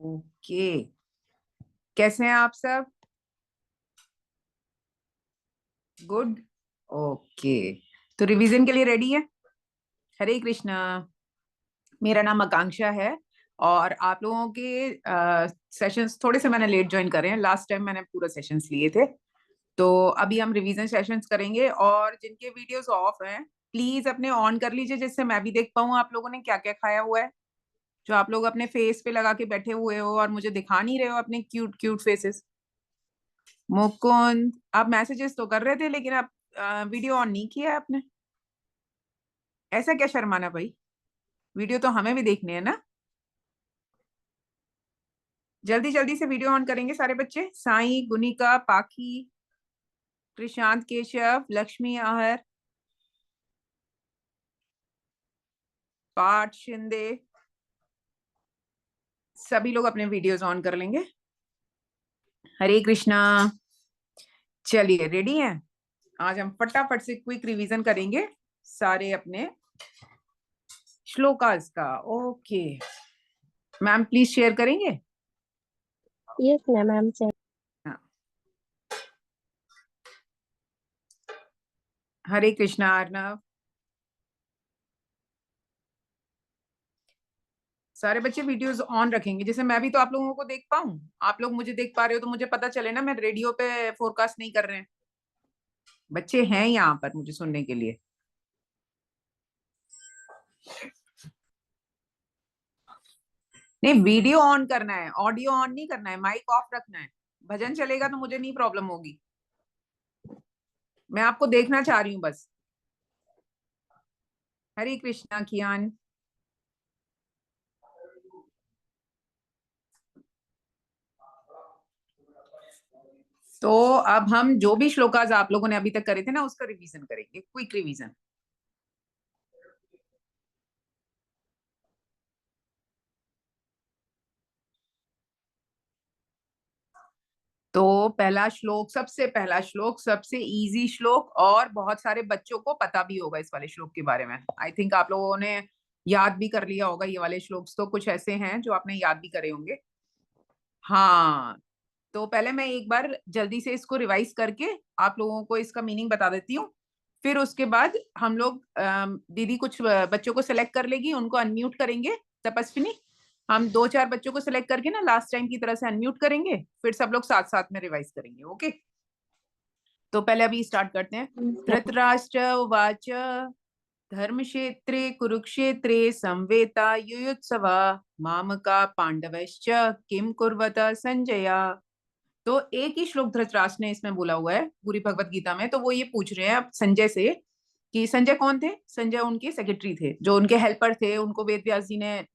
Okay, कैसे हैं आप सब? गुड। ओके, तो रिवीजन के लिए रेडी है? हरे कृष्णा। मेरा नाम आकांक्षा है और आप लोगों के सेशंस थोड़े से मैंने लेट ज्वाइन करे हैं। लास्ट टाइम मैंने पूरा सेशंस लिए थे, तो अभी हम रिवीजन सेशंस करेंगे। और जिनके वीडियोस ऑफ हैं प्लीज अपने ऑन कर लीजिए, जिससे मैं भी देख पाऊँ आप लोगों ने क्या क्या खाया हुआ है। जो आप लोग अपने फेस पे लगा के बैठे हुए हो और मुझे दिखा नहीं रहे हो अपने क्यूट क्यूट फेसेस। मुकुंद, आप मैसेजेस तो कर रहे थे लेकिन आप वीडियो ऑन नहीं किया आपने। ऐसा क्या शर्माना भाई, वीडियो तो हमें भी देखने है ना। जल्दी जल्दी से वीडियो ऑन करेंगे सारे बच्चे। साई, गुनिका, पाखी, प्रशांत, केशव, लक्ष्मी, आहर, पाठ, शिंदे, सभी लोग अपने वीडियोस ऑन कर लेंगे। हरे कृष्णा। चलिए रेडी हैं? आज हम फटाफट से क्विक रिवीजन करेंगे सारे अपने श्लोकास का। ओके मैम, प्लीज शेयर करेंगे? यस मैम से। हाँ। हरे कृष्णा अर्नव। सारे बच्चे वीडियोस ऑन रखेंगे, जैसे मैं भी तो आप लोगों को देख पाऊं। आप लोग मुझे देख पा रहे हो तो मुझे पता चले ना, मैं रेडियो पे फोरकास्ट नहीं कर रहे हैं। बच्चे हैं यहाँ पर मुझे सुनने के लिए। नहीं, वीडियो ऑन करना है, ऑडियो ऑन नहीं करना है, माइक ऑफ रखना है। भजन चलेगा तो मुझे नहीं प्रॉब्लम होगी, मैं आपको देखना चाह रही हूँ बस। हरे कृष्णा कियान। तो अब हम जो भी श्लोकाज आप लोगों ने अभी तक करे थे ना, उसका रिवीजन करेंगे, क्विक रिवीजन। तो पहला श्लोक सबसे इजी श्लोक, और बहुत सारे बच्चों को पता भी होगा इस वाले श्लोक के बारे में। आई थिंक आप लोगों ने याद भी कर लिया होगा। ये वाले श्लोक तो कुछ ऐसे हैं जो आपने याद भी करे होंगे। हाँ, तो पहले मैं एक बार जल्दी से इसको रिवाइज करके आप लोगों को इसका मीनिंग बता देती हूँ। फिर उसके बाद हम लोग दीदी कुछ बच्चों को सिलेक्ट कर लेगी, उनको अनम्यूट करेंगे। तपस्विनी, हम 2-4 बच्चों को सिलेक्ट करके ना लास्ट टाइम की तरह से अनम्यूट करेंगे, फिर सब लोग साथ साथ में रिवाइज करेंगे। ओके, तो पहले अभी स्टार्ट करते हैं। धृतराष्ट्र उवाच धर्मक्षेत्रे कुरुक्षेत्रे संवेता युयुत्सवा मामका पांडवश्च किम कुर्वत संजया। तो एक ही श्लोक धृतराष्ट्र ने इसमें बोला हुआ है पूरी भगवत गीता में। तो वो ये पूछ रहे हैं अब संजय से कि संजय कौन थे। संजय उनके सेक्रेटरी थे, जो उनके हेल्पर थे। उनको वेद व्यास जी ने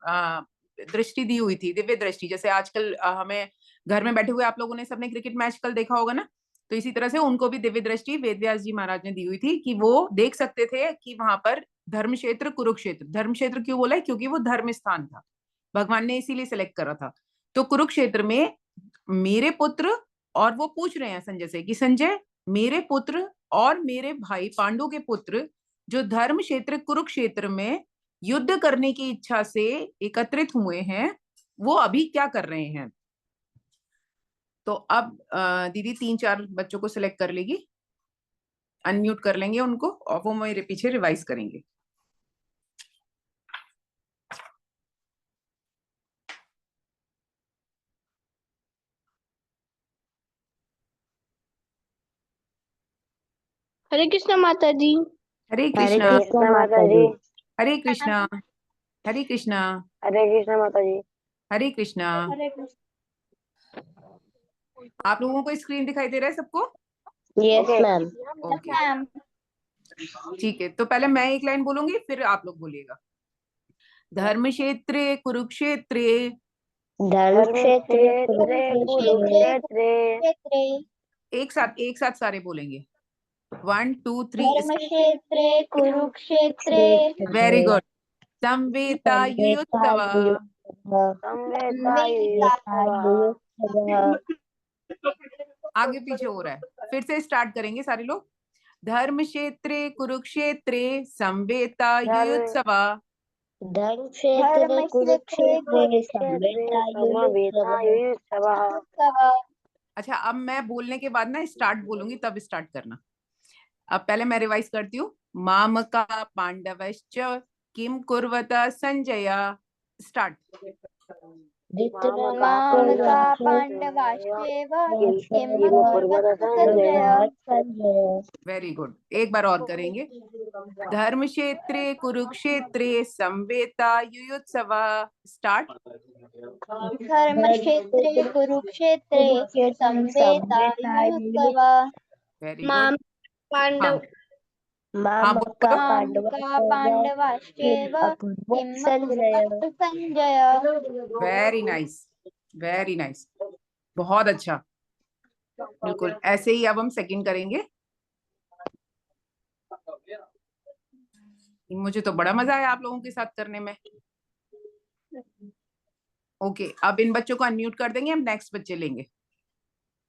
दृष्टि दी हुई थी, दिव्य दृष्टि। जैसे आजकल हमें घर में बैठे हुए आप लोगों ने सबने क्रिकेट मैच कल देखा होगा ना, तो इसी तरह से उनको भी दिव्य दृष्टि वेद व्यास जी महाराज ने दी हुई थी कि वो देख सकते थे कि वहां पर धर्म क्षेत्र कुरुक्षेत्र। धर्म क्षेत्र क्यों बोला है? क्योंकि वो धर्म स्थान था, भगवान ने इसीलिए सेलेक्ट करा था। तो कुरुक्षेत्र में मेरे पुत्र, और वो पूछ रहे हैं संजय से कि संजय, मेरे पुत्र और मेरे भाई पांडु के पुत्र जो धर्म क्षेत्र कुरुक्षेत्र में युद्ध करने की इच्छा से एकत्रित हुए हैं, वो अभी क्या कर रहे हैं। तो अब दीदी 3-4 बच्चों को सिलेक्ट कर लेगी, अनम्यूट कर लेंगे उनको, और वो मेरे पीछे रिवाइज करेंगे। हरे कृष्णा माता जी। हरे हरे कृष्णा। कृष्णा माता जी। हरे कृष्णा। हरे कृष्णा। हरे कृष्णा माता जी। हरे कृष्णा। हरे कृष्ण। आप लोगों को स्क्रीन दिखाई दे रहा है सबको? Yes ma'am. ओके, ठीक है। तो पहले मैं एक लाइन बोलूंगी, फिर आप लोग बोलिएगा। धर्म क्षेत्रे कुरुक्षेत्रे। धर्म क्षेत्रे कुरुक्षेत्रे। एक साथ सारे बोलेंगे। 1 2 3। धर्म क्षेत्रे कुरुक्षेत्रे। Very good. संवेता युयुत्सव। आगे पीछे हो रहा है, फिर से स्टार्ट करेंगे सारे लोग। धर्म क्षेत्रे कुरुक्षेत्रे संवेता युयुत्सव धर्म क्षेत्रे कुरुक्षेत्रे समवेतायुयुत्सवः। अच्छा, अब मैं बोलने के बाद ना स्टार्ट बोलूंगी, तब स्टार्ट करना। अब पहले मैं रिवाइज करती हूँ। मामका पांडवश्च किम कुर्वत संजय। स्टार्ट। मामका पांडवाश्चैव किं कुर्वत संजय। वेरी गुड, एक बार और करेंगे। धर्म क्षेत्रे कुरुक्षेत्रे संवेतायुयुत्सव। स्टार्ट। धर्मक्षेत्रे कुरुक्षेत्रे संवेतायुयुत्सवः। Very good. माम हाँ पांडव हाँ, बोलो बोलो। मामका पांडवाश्चैव किं कुर्वत Sanjay. Very nice, very nice, बहुत अच्छा। बिल्कुल ऐसे ही अब हम सेकंड करेंगे। मुझे तो बड़ा मजा आया आप लोगों के साथ करने में। ओके, अब इन बच्चों को अनम्यूट कर देंगे, हम नेक्स्ट बच्चे लेंगे।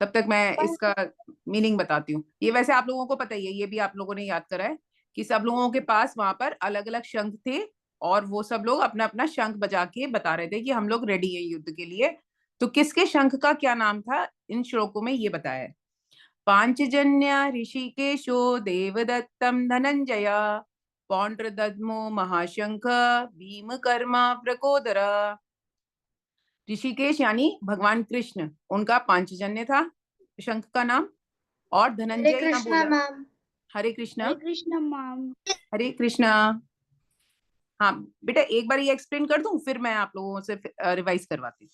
तब तक मैं इसका मीनिंग बताती हूँ। ये वैसे आप लोगों को पता ही है, ये भी आप लोगों ने याद करा है कि सब लोगों के पास वहां पर अलग अलग शंख थे, और वो सब लोग अपना अपना शंख बजा के बता रहे थे कि हम लोग रेडी हैं युद्ध के लिए। तो किसके शंख का क्या नाम था, इन श्लोकों में ये बताया है। पांचजन्य ऋषिकेशो देवदत्तम धनंजय पौंड्रदद्मो महाशंख भीमकर्मा प्रकोदर। ऋषिकेश यानी भगवान कृष्ण, उनका पांचजन्य था शंख का नाम। और धनंजय यहाँ बोला। मैम। हरे कृष्णा। कृष्ण मैम। हरे कृष्णा। हाँ बेटा, एक बार ये एक्सप्लेन कर दूं, फिर मैं आप लोगों से रिवाइज करवाती हूँ।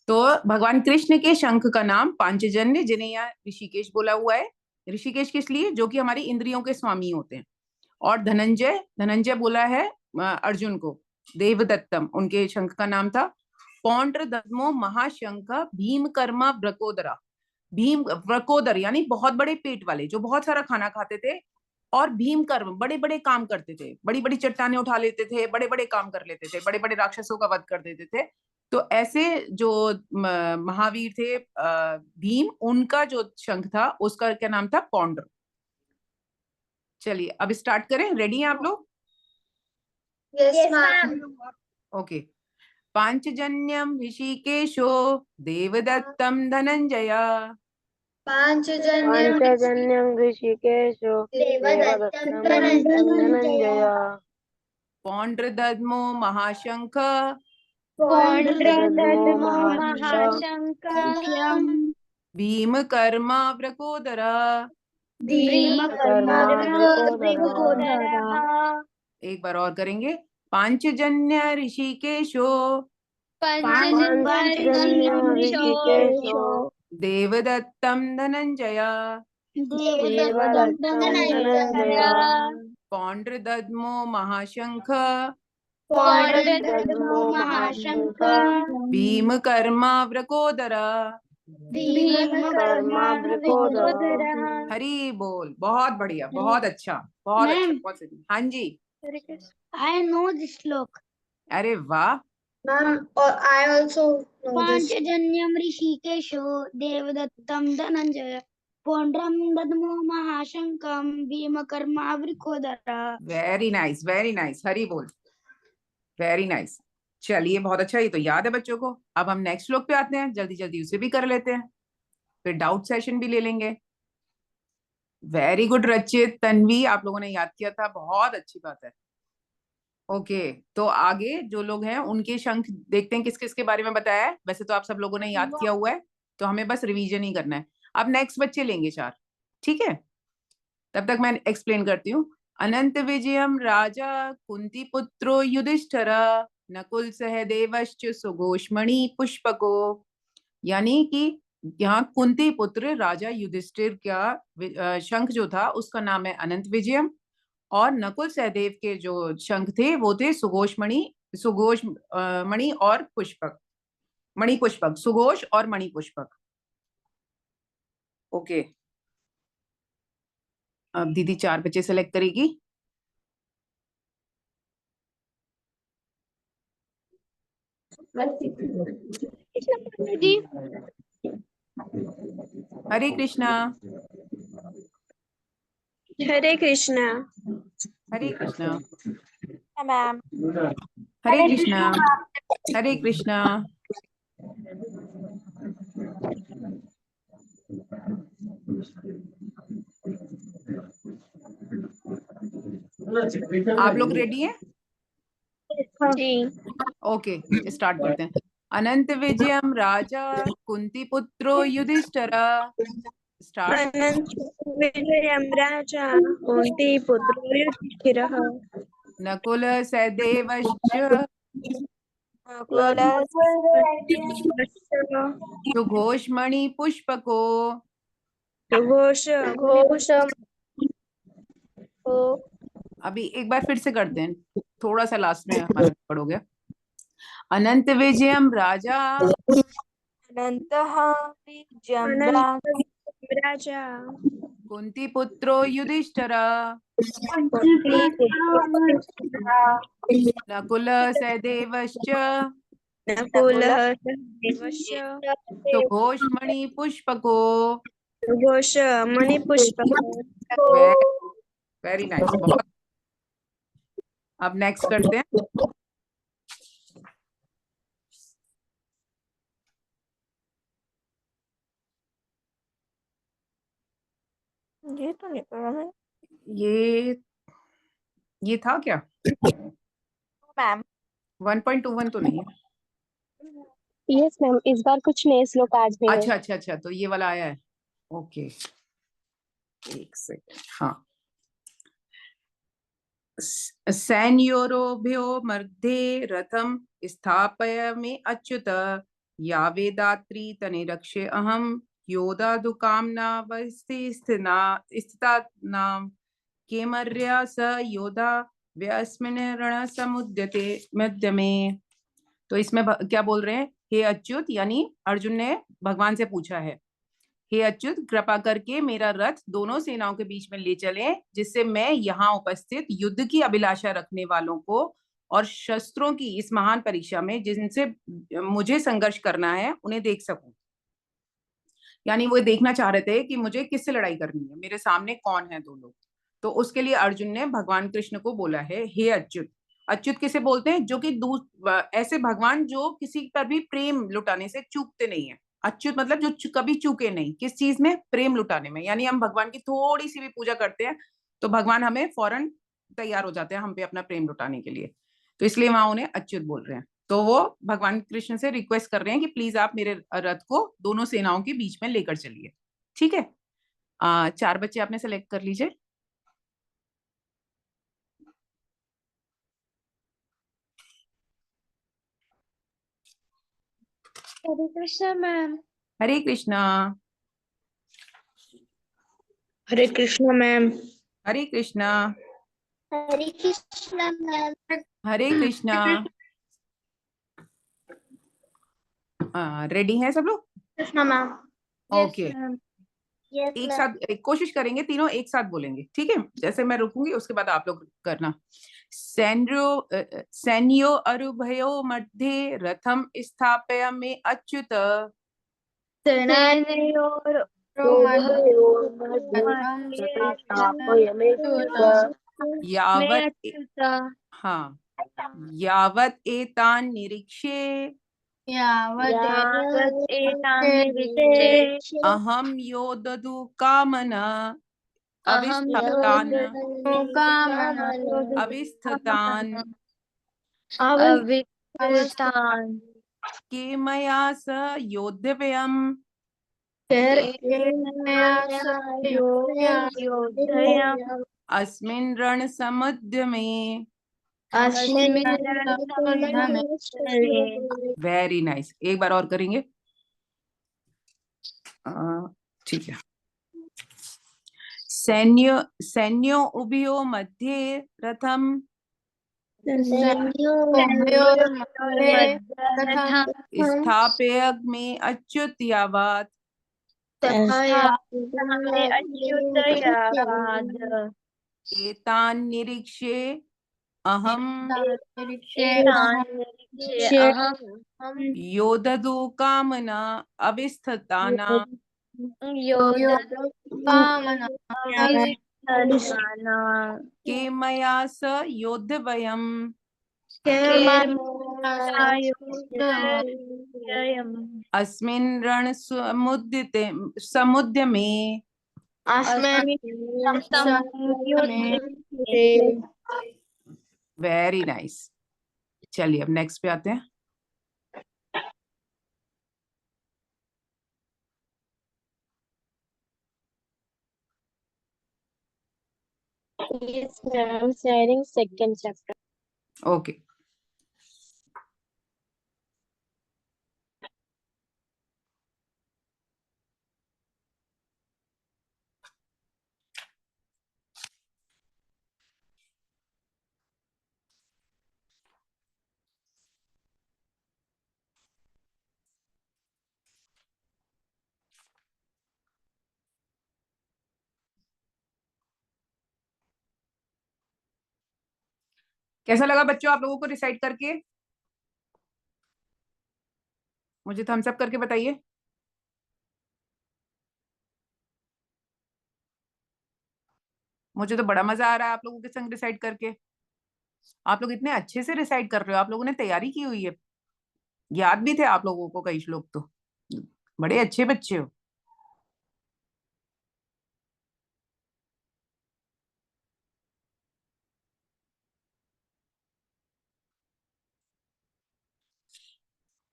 तो भगवान कृष्ण के शंख का नाम पांचजन्य, जिन्हें यहाँ ऋषिकेश बोला हुआ है। ऋषिकेश किस लिए, जो कि हमारी इंद्रियों के स्वामी होते हैं। और धनंजय, धनंजय बोला है अर्जुन को। देवदत्तम उनके शंख का नाम था। पौंड्र दद्मो महाशंख भीमकर्मा व्रकोदरा। भीम व्रकोदर यानी बहुत बड़े पेट वाले, जो बहुत सारा खाना खाते थे। और भीमकर्म, बड़े बड़े काम करते थे, बड़ी बड़ी चट्टाने उठा लेते थे, बड़े बड़े काम कर लेते थे, बड़े बड़े राक्षसों का वध कर देते थे। तो ऐसे जो महावीर थे भीम, उनका जो शंख था उसका क्या नाम था, पौंड्र। चलिए अब स्टार्ट करें, रेडी हैं आप लोग? Yes ma'am. ओके। पांचजन्यम ऋषिकेशो देवदत्तम धनंजय पांचजन्यं ऋषिकेशो देवदत्तं धनंजय पौंड्रदद्मो महाशंख पौंड्रदद्मो महाशंखं भीमकर्मा व्रकोदर। भीमकर्मावृकोदरः। एक बार और करेंगे। पांचजन्य ऋषिकेशो पांचजन्यं ऋषिकेशो देवदत्तम धनंजय देवदत्तं धनंजय पौंड्रदद्मो महाशंख पौंड्रदद्मो महाशंखं भीमकर्मा व्रकोदर। भीमकर्मावृकोदरः। हरि बोल, बहुत बढ़िया, बहुत अच्छा, बहुत अच्छा, बहुत सही। हाँ जी। I know this श्लोक। अरे वाह। Ma'am, or I also know this. पांचजन्यं ऋषिकेशो देवदत्तं धनंजय पौंड्रं दद्मो महाशंखं भीमकर्मावृकोदरः। Very nice, very nice, Hari बोल, वेरी नाइस। चलिए बहुत अच्छा, ये तो याद है बच्चों को। अब हम नेक्स्ट श्लोक पे आते हैं, जल्दी जल्दी उसे भी कर लेते हैं, फिर डाउट सेशन भी ले लेंगे। वेरी गुड रचित, तन्वी, आप लोगों ने याद किया था, बहुत अच्छी बात है। ओके, तो आगे जो लोग हैं उनके शंख देखते हैं किस किस के बारे में बताया है। वैसे तो आप सब लोगों ने याद किया हुआ है, तो हमें बस रिवीजन ही करना है। अब नेक्स्ट बच्चे लेंगे 4, ठीक है? तब तक मैं एक्सप्लेन करती हूँ। अनंत विजयम राजा कुंती पुत्रो युधिष्ठिर नकुल सहदेवश्च सुघोषमणि पुष्पको। यानी कि यहाँ कुंती पुत्र राजा युधिष्ठिर का शंख जो था उसका नाम है अनंत विजयम। और नकुल सहदेव के जो शंख थे वो थे सुघोष मणि और पुष्पक, मणि पुष्पक, सुघोष और मणि पुष्पक। ओके, अब दीदी 4 बच्चे सेलेक्ट करेगी। जी। हरे कृष्णा। हरे कृष्णा। हरे कृष्णा। मैम। हरे कृष्णा। हरे कृष्णा। आप लोग रेडी हैं? जी। ओके, स्टार्ट करते हैं। अनंत विजयम राजा कुंती पुत्रो युधिष्ठिर। स्टार्ट। अनंत विजयं राजा कुन्तीपुत्रो युधिष्ठिरः नकुल सहदेवश्च सुघोषमणि पुष्पको। अभी एक बार फिर से करते हैं, थोड़ा सा लास्ट में हमारा गड़बड़ हो गया। अनंत विजयम राजा अनन्तः विजयं राजा कुंती पुत्रो युधिष्ठिर। नकुल सहदेवश्च नकुलः सहदेवश्च सुघोषमणि पुष्पको। घोषमणिपुष्पकः। वेरी नाइस, बहुत। अब नेक्स्ट करते हैं। ये तो नहीं पढ़ा मैंने ये था क्या? मैम। 1.21 तो नहीं है। यस मैम, इस बार कुछ नए श्लोक आज भी हैं। अच्छा अच्छा अच्छा, तो ये वाला आया है। ओके, एक सेकंड। हाँ। सैन्योरोभ्यो मध्ये रथम स्थापयामि अच्युत यावेदात्री तनिरक्षे अहम योधादुकामनावस्थिस्थितानां केमर्या स योधा व्यस्मिन् रणसमुद्यते मध्यमे। तो इसमें क्या बोल रहे हैं? हे अच्युत, यानी अर्जुन ने भगवान से पूछा है, हे अच्युत कृपा करके मेरा रथ दोनों सेनाओं के बीच में ले चलें, जिससे मैं यहाँ उपस्थित युद्ध की अभिलाषा रखने वालों को और शस्त्रों की इस महान परीक्षा में जिनसे मुझे संघर्ष करना है उन्हें देख सकूं। यानी वो देखना चाह रहे थे कि मुझे किससे लड़ाई करनी है, मेरे सामने कौन है दो लोग। तो उसके लिए अर्जुन ने भगवान कृष्ण को बोला है हे अच्युत। अच्युत किसे बोलते हैं? जो कि ऐसे भगवान जो किसी पर भी प्रेम लुटाने से चूकते नहीं है। अच्युत मतलब जो कभी चूके नहीं, किस चीज में? प्रेम लुटाने में। यानी हम भगवान की थोड़ी सी भी पूजा करते हैं तो भगवान हमें फौरन तैयार हो जाते हैं हम पे अपना प्रेम लुटाने के लिए। तो इसलिए वहां उन्हें अच्युत बोल रहे हैं। तो वो भगवान कृष्ण से रिक्वेस्ट कर रहे हैं कि प्लीज आप मेरे रथ को दोनों सेनाओं के बीच में लेकर चलिए। ठीक है। 4 बच्चे आपने सेलेक्ट कर लीजिए। हरे कृष्णा मैम। हरे कृष्णा। हरे कृष्णा मैम। हरे कृष्णा। हरे कृष्णा मैम। हरे कृष्णा। रेडी हैं सब लोग? कृष्णा मैम। ओके, एक साथ कोशिश करेंगे, तीनों एक साथ बोलेंगे। ठीक है, जैसे मैं रुकूंगी उसके बाद आप लोग करना। सैन्यो अरुभयो मध्ये रथम स्थापयामि अच्युत यावत् हाँ यावत् एतान् निरीक्षे अहम योदधु कामना अविस्थतान् के मया स योद्धव्यम् अस्मिन् रणसमुद्यमे। वेरी नाइस, एक बार और करेंगे। ठीक है। सैन्यो उभयो मध्ये रथम स्थापयामि अच्युत यावत् एतान् निरीक्षे अहम योदधु कामना अविस्थताना के मया स योद्धवयम् अस्मिन् समुद्यमे वेरी नाइस। चलिए अब नेक्स्ट पे आते हैं। Yes, ma'am. Sharing second chapter. Okay कैसा लगा बच्चों आप लोगों को रिसाइट करके? मुझे थम्स अप करके बताइए। मुझे तो बड़ा मजा आ रहा है आप लोगों के संग रिसाइट करके। आप लोग इतने अच्छे से रिसाइट कर रहे हो, आप लोगों ने तैयारी की हुई है, याद भी थे आप लोगों को कई श्लोक तो। बड़े अच्छे बच्चे हो।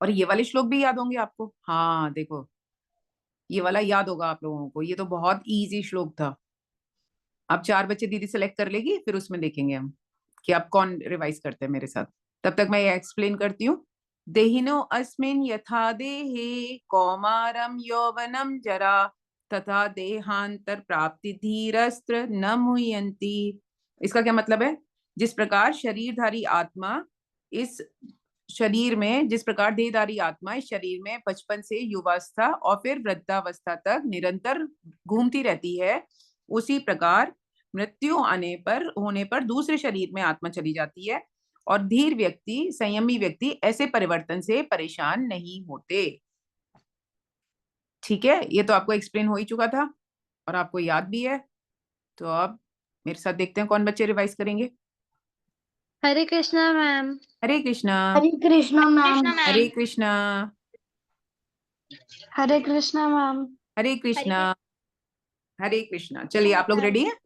और ये वाले श्लोक भी याद होंगे आपको। हाँ देखो, ये वाला याद होगा आप लोगों को, ये तो बहुत इजी श्लोक था। अब 4 बच्चे दीदी सेलेक्ट कर लेगी, फिर उसमें देखेंगे हम कि आप कौन रिवाइज करते हैं मेरे साथ। तब तक मैं एक्सप्लेन करती हूँ। देहिनो अस्मिन् यथा देहे कौमारम यौवनम जरा तथा देहांतर प्राप्ति धीरस्त्र न मुह्यन्ति। इसका क्या मतलब है? जिस प्रकार शरीरधारी आत्मा इस शरीर में, जिस प्रकार देहधारी आत्मा इस शरीर में बचपन से युवावस्था और फिर वृद्धावस्था तक निरंतर घूमती रहती है, उसी प्रकार मृत्यु होने पर दूसरे शरीर में आत्मा चली जाती है। और धीर व्यक्ति, संयमी व्यक्ति ऐसे परिवर्तन से परेशान नहीं होते। ठीक है, ये तो आपको एक्सप्लेन हो ही चुका था और आपको याद भी है। तो अब मेरे साथ देखते हैं कौन बच्चे रिवाइज करेंगे। हरे कृष्णा मैम। हरे कृष्णा। हरे कृष्णा मैम। हरे कृष्णा। हरे कृष्णा मैम। हरे कृष्णा। हरे कृष्णा। चलिए आप लोग रेडी हैं?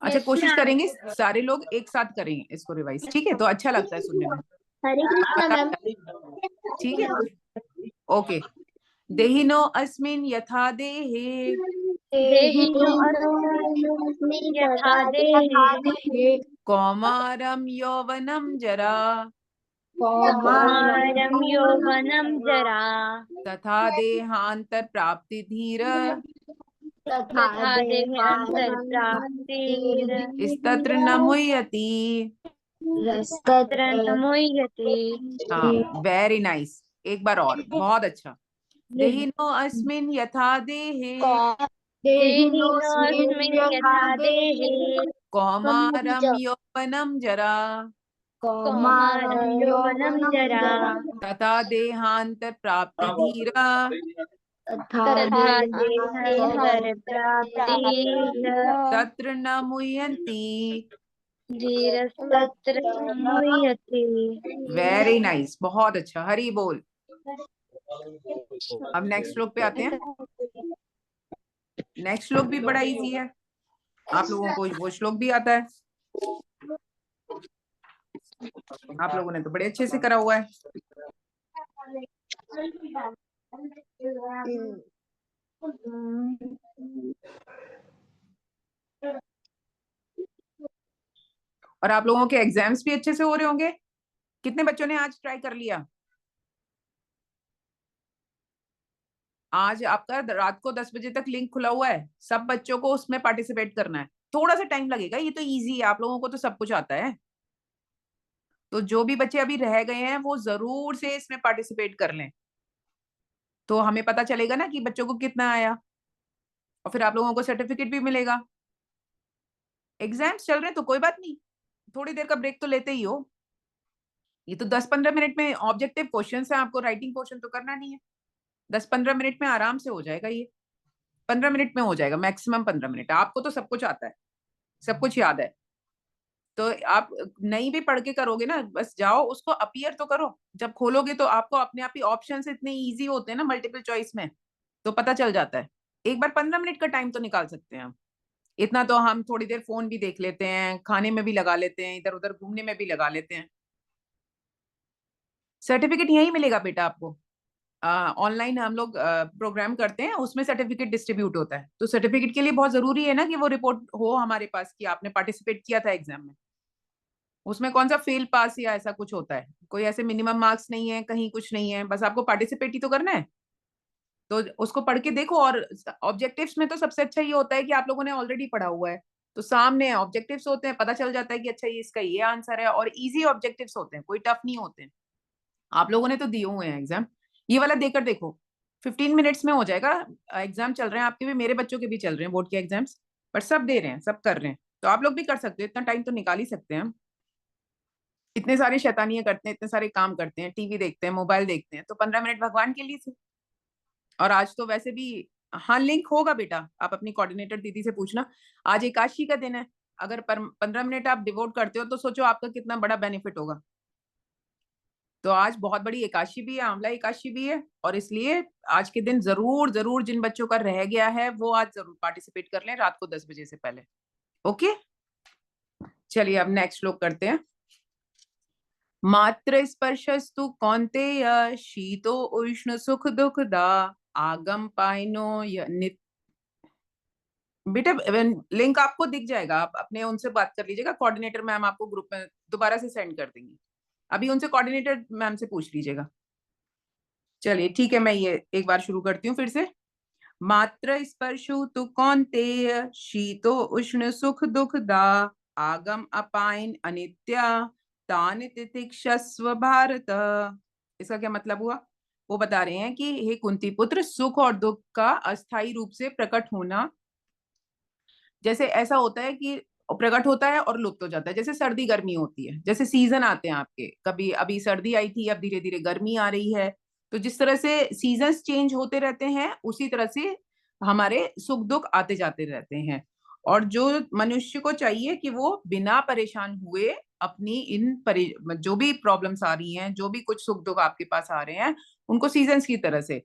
अच्छा, कोशिश करेंगे सारे लोग एक साथ करेंगे इसको रिवाइज, ठीक है? तो अच्छा लगता है सुनने में। हरे कृष्णा मैम। ठीक है, ओके। देहिनो अस्मिन् यथा देहे कौमारम यौवनम जरा तथा देहांतर प्राप्ति धीर स्तत्र न मुह्यति। हाँ, वेरी नाइस। एक बार और, बहुत अच्छा। देहिनो अस्मिन् यथा देहे कौमारम यौवनम जरा तथा देहांतर प्राप्ति धीरा तत्र न मुह्यन्ति। वेरी नाइस, बहुत अच्छा, हरि बोल। अब नेक्स्ट श्लोक पे आते हैं। नेक्स्ट श्लोक भी बड़ा इजी है, आप लोगों को वो श्लोक भी आता है। आप लोगों ने तो बड़े अच्छे से करा हुआ है। और आप लोगों के एग्जाम्स भी अच्छे से हो रहे होंगे। कितने बच्चों ने आज ट्राई कर लिया? आज आपका रात को 10 बजे तक लिंक खुला हुआ है, सब बच्चों को उसमें पार्टिसिपेट करना है। थोड़ा सा टाइम लगेगा, ये तो इजी है, आप लोगों को तो सब कुछ आता है। तो जो भी बच्चे अभी रह गए हैं वो जरूर से इसमें पार्टिसिपेट कर लें, तो हमें पता चलेगा ना कि बच्चों को कितना आया, और फिर आप लोगों को सर्टिफिकेट भी मिलेगा। एग्जाम्स चल रहे हैं तो कोई बात नहीं, थोड़ी देर का ब्रेक तो लेते ही हो। ये तो 10-15 मिनट में ऑब्जेक्टिव क्वेश्चन है, आपको राइटिंग पोर्शन तो करना नहीं है। 10-15 मिनट में आराम से हो जाएगा ये। 15 मिनट में हो जाएगा, मैक्सिमम 15 मिनट। आपको तो सब कुछ आता है, सब कुछ याद है, तो आप नहीं भी पढ़ के करोगे ना, बस जाओ उसको अपीयर तो करो। जब खोलोगे तो आपको अपने आप ही ऑप्शंस इतने इजी होते हैं ना मल्टीपल चॉइस में, तो पता चल जाता है। एक बार 15 मिनट का टाइम तो निकाल सकते हैं हम। इतना तो हम थोड़ी देर फोन भी देख लेते हैं, खाने में भी लगा लेते हैं, इधर उधर घूमने में भी लगा लेते हैं। सर्टिफिकेट यही मिलेगा बेटा आपको। ऑनलाइन हम लोग प्रोग्राम करते हैं, उसमें सर्टिफिकेट डिस्ट्रीब्यूट होता है। तो सर्टिफिकेट के लिए बहुत जरूरी है ना कि वो रिपोर्ट हो हमारे पास कि आपने पार्टिसिपेट किया था एग्जाम में। उसमें कौन सा फेल पास या ऐसा कुछ होता है, कोई ऐसे मिनिमम मार्क्स नहीं है, कहीं कुछ नहीं है, बस आपको पार्टिसिपेट ही तो करना है। तो उसको पढ़ के देखो। और ऑब्जेक्टिव्स में तो सबसे अच्छा ये होता है कि आप लोगों ने ऑलरेडी पढ़ा हुआ है, तो सामने ऑब्जेक्टिव्स होते हैं, पता चल जाता है कि अच्छा ये इसका ये आंसर है। और इजी ऑब्जेक्टिव्स होते हैं, कोई टफ नहीं होते हैं। आप लोगों ने तो दिए हुए हैं एग्जाम, ये वाला देकर देखो, 15 मिनट्स में हो जाएगा। एग्जाम चल रहे हैं आपके भी, मेरे बच्चों के भी चल रहे हैं बोर्ड के एग्जाम्स, पर सब दे रहे हैं, सब कर रहे हैं, तो आप लोग भी कर सकते हो। इतना टाइम तो निकाल ही सकते हैं हम। इतने सारे शैतानियां करते हैं, इतने सारे काम करते हैं, टीवी देखते हैं, मोबाइल देखते हैं, तो 15 मिनट भगवान के लिए से। और आज तो वैसे भी, हाँ लिंक होगा बेटा, आप अपनी कोऑर्डिनेटर दीदी से पूछना। आज एकादशी का दिन है, अगर 15 मिनट आप डिवोट करते हो तो सोचो आपका कितना बड़ा बेनिफिट होगा। तो आज बहुत बड़ी एकादशी भी है, आंवला एकादशी भी है, और इसलिए आज के दिन जरूर जरूर जिन बच्चों का रह गया है वो आज जरूर पार्टिसिपेट कर लें रात को 10 बजे से पहले। ओके, चलिए अब नेक्स्ट श्लोक करते हैं। मात्र स्पर्शस्तु कौन्तेय शीतो उष्ण सुख दुखदा आगम पाइनो बेटा लिंक आपको दिख जाएगा, आप अपने उनसे बात कर लीजिएगा। कोऑर्डिनेटर मैम आपको ग्रुप में दोबारा से सेंड कर देंगी, अभी उनसे कोऑर्डिनेटर मैम से पूछ लीजिएगा। चलिए ठीक है, मैं ये एक बार शुरू करती हूँ फिर से। मात्र स्पर्शु तु कौन्तेय शीतो उष्ण सुख दुखदा आगम अपाइन अनित्या तानि तितिक्षस्व भारत। इसका क्या मतलब हुआ? वो बता रहे हैं कि हे कुंती पुत्र, सुख और दुख का अस्थायी रूप से प्रकट होना, जैसे ऐसा होता है कि प्रकट होता है और लुप्त हो जाता है, जैसे सर्दी गर्मी होती है, जैसे सीजन आते हैं आपके, कभी अभी सर्दी आई थी, अब धीरे धीरे गर्मी आ रही है। तो जिस तरह से सीजन्स चेंज होते रहते हैं, उसी तरह से हमारे सुख दुख आते जाते रहते हैं। और जो मनुष्य को चाहिए कि वो बिना परेशान हुए अपनी जो भी प्रॉब्लम्स आ रही हैं, जो भी कुछ सुख दुख आपके पास आ रहे हैं, उनको सीजन्स की तरह से,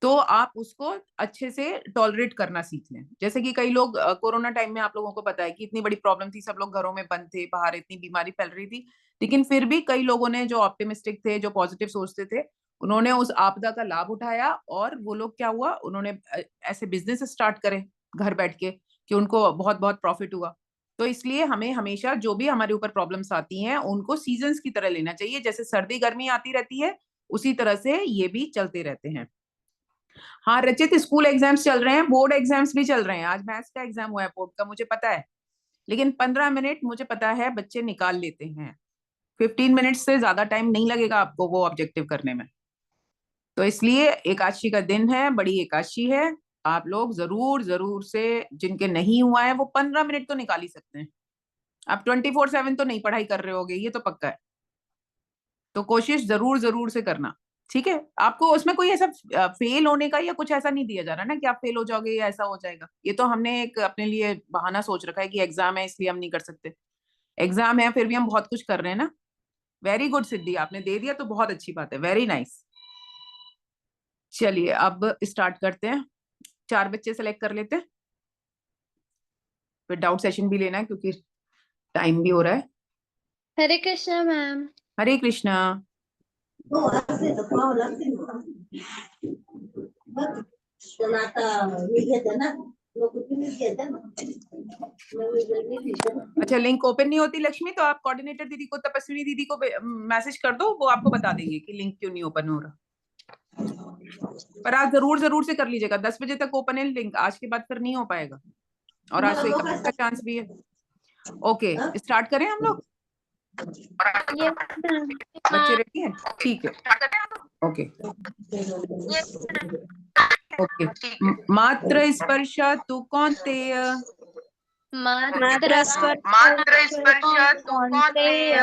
तो आप उसको अच्छे से टॉलरेट करना सीख लें। जैसे कि कई लोग कोरोना टाइम में, आप लोगों को पता है कि इतनी बड़ी प्रॉब्लम थी, सब लोग घरों में बंद थे, बाहर इतनी बीमारी फैल रही थी, लेकिन फिर भी कई लोगों ने जो ऑप्टिमिस्टिक थे, जो पॉजिटिव सोचते थे, उन्होंने उस आपदा का लाभ उठाया। और वो लोग क्या हुआ, उन्होंने ऐसे बिजनेस स्टार्ट करे घर बैठ के कि उनको बहुत बहुत प्रॉफिट हुआ। तो इसलिए हमें हमेशा जो भी हमारे ऊपर प्रॉब्लम्स आती हैं उनको सीजन्स की तरह लेना चाहिए, जैसे सर्दी गर्मी आती रहती है उसी तरह से ये भी चलते रहते हैं। हाँ रचित, स्कूल एग्जाम्स चल रहे हैं, बोर्ड एग्जाम्स भी चल रहे हैं। आज मैथ्स का एग्जाम हुआ है बोर्ड का, मुझे पता है, लेकिन 15 मिनट मुझे पता है बच्चे निकाल लेते हैं। 15 मिनट से ज्यादा टाइम नहीं लगेगा आपको वो ऑब्जेक्टिव करने में। तो इसलिए एकादशी का दिन है, बड़ी एकादशी है, आप लोग जरूर जरूर से, जिनके नहीं हुआ है वो 15 मिनट तो निकाल ही सकते हैं। आप 24/7 तो नहीं पढ़ाई कर रहे होगे, ये तो पक्का है। तो कोशिश जरूर जरूर से करना, ठीक है। आपको उसमें कोई ऐसा फेल होने का या कुछ ऐसा नहीं दिया जा रहा ना कि आप फेल हो जाओगे या ऐसा हो जाएगा। ये तो हमने एक अपने लिए बहाना सोच रखा है कि एग्जाम है इसलिए हम नहीं कर सकते। एग्जाम है फिर भी हम बहुत कुछ कर रहे हैं ना। वेरी गुड सिद्धि, आपने दे दिया तो बहुत अच्छी बात है, वेरी नाइस। चलिए अब स्टार्ट करते हैं। 4 बच्चे सेलेक्ट कर लेते हैं, फिर डाउट सेशन भी लेना है क्योंकि टाइम भी हो रहा है। हरे कृष्णा मैम। हरे कृष्णा। अच्छा लिंक ओपन नहीं होती लक्ष्मी, तो आप कोऑर्डिनेटर दीदी को, तपस्विनी दीदी को मैसेज कर दो, वो आपको बता देंगे कि लिंक क्यों नहीं ओपन हो रहा। पर आज जरूर जरूर से कर लीजिएगा, 10 बजे तक ओपन है लिंक, आज के बाद फिर नहीं हो पाएगा, और आज तो का चांस भी है। ओके स्टार्ट करें हम लोग। बच्चे रेडी हैं? ठीक है, ओके ओके। मात्र स्पर्श तु कौन्तेय मात्र स्पर्श तु कौन्तेय